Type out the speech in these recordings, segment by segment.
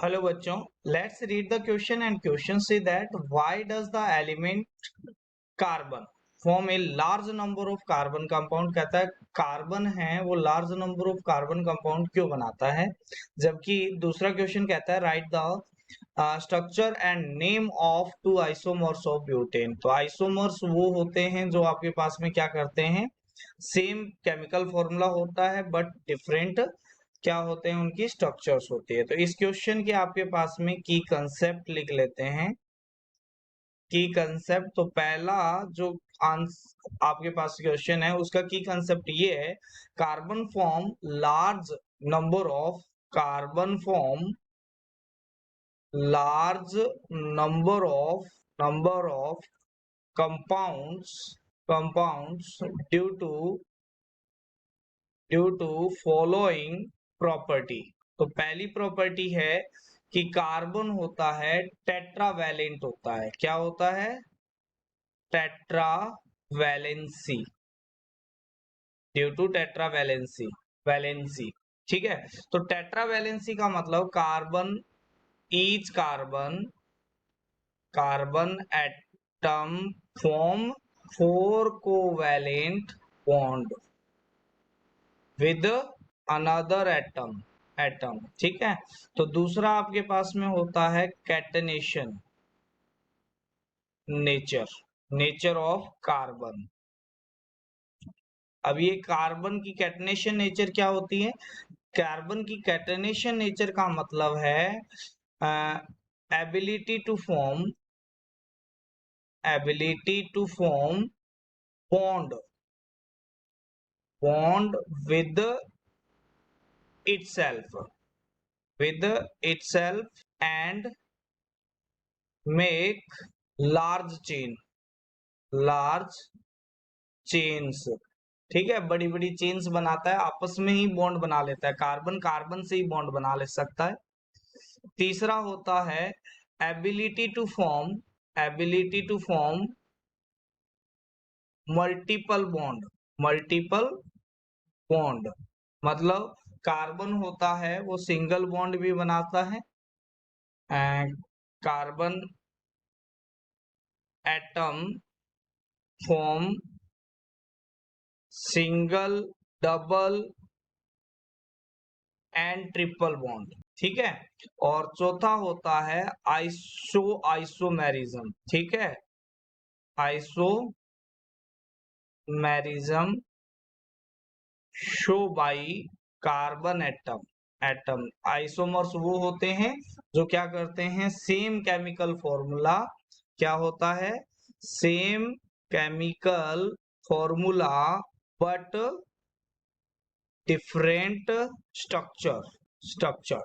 Hello बच्चों, let's read the question and question say that why does the element carbon form a large number of carbon compound. कहता है carbon है वो large number of carbon compound क्यों बनाता है। जबकि दूसरा क्वेश्चन कहता है right the structure and name of to isomers of butane. तो आइसोमर्स वो होते हैं जो आपके पास में क्या करते हैं, सेम केमिकल फॉर्मूला होता है बट डिफरेंट क्या होते हैं, उनकी स्ट्रक्चर्स होती है। तो इस क्वेश्चन के आपके पास में की कंसेप्ट लिख लेते हैं। की कंसेप्ट तो पहला जो आपके पास क्वेश्चन है उसका की कंसेप्ट ये है, carbon form large number of carbon form large number of compounds compounds due to following property. तो पहली प्रॉपर्टी है कि कार्बन होता है टेट्रावैलेंट होता है। क्या होता है? Tetravalency, due to tetravalency valency. ठीक है, तो टेट्रावैलेंसी का मतलब carbon atom form 4 covalent bond with another atom. ठीक है, तो दूसरा आपके पास में होता है कैटनेशन नेचर ऑफ कार्बन। अब ये कार्बन की कैटनेशन नेचर क्या होती है? कार्बन की कैटनेशन नेचर का मतलब है ability to form bond with itself and make large chains। ठीक है, बड़ी बड़ी चेन्स बनाता है, आपस में ही बॉन्ड बना लेता है, कार्बन कार्बन से ही बॉन्ड बना ले सकता है। तीसरा होता है ability to form multiple bond. मतलब कार्बन होता है वो सिंगल बॉन्ड भी बनाता है, carbon atom form single, double and triple bond. ठीक है, और चौथा होता है आइसोमेरिज्म। ठीक है, isomerism show by carbon atom. Isomers वो होते हैं जो क्या करते हैं, सेम केमिकल फॉर्मूला क्या होता है, same chemical formula but different structure.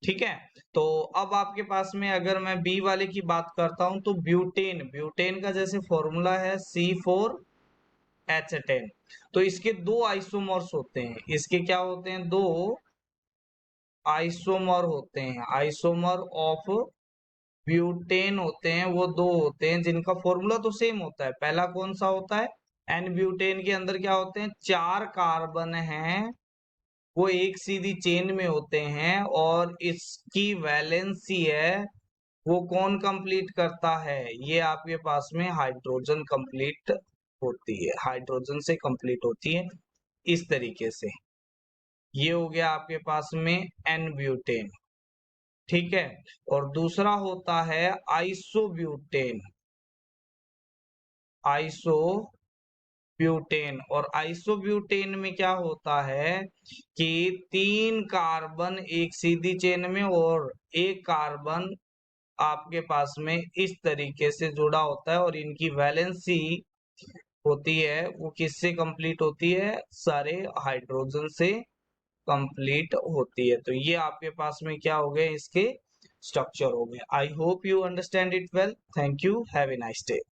ठीक है, तो अब आपके पास में अगर मैं बी वाले की बात करता हूं तो ब्यूटेन का जैसे फॉर्मूला है C4H10। तो इसके दो आइसोमर्स होते हैं, इसके क्या होते हैं, दो आइसोमर होते हैं, आइसोमर ऑफ ब्यूटेन होते हैं, वो दो होते हैं जिनका फॉर्मूला तो सेम होता है। पहला कौन सा होता है, एन ब्यूटेन के अंदर क्या होते हैं, 4 कार्बन हैं, वो एक सीधी चेन में होते हैं और इसकी वैलेंसी है वो कौन कंप्लीट करता है, ये आपके पास में हाइड्रोजन कंप्लीट होती है, हाइड्रोजन से कंप्लीट होती है। इस तरीके से ये हो गया आपके पास में एन ब्यूटेन। ठीक है, और दूसरा होता है आइसोब्यूटेन और आइसोब्यूटेन में क्या होता है कि 3 कार्बन एक सीधी चेन में और एक कार्बन आपके पास में इस तरीके से जुड़ा होता है और इनकी वैलेंसी होती है वो किससे कंप्लीट होती है, सारे हाइड्रोजन से कंप्लीट होती है। तो ये आपके पास में क्या हो गए, इसके स्ट्रक्चर हो गए। I hope you understand it well. Thank you, have a nice day.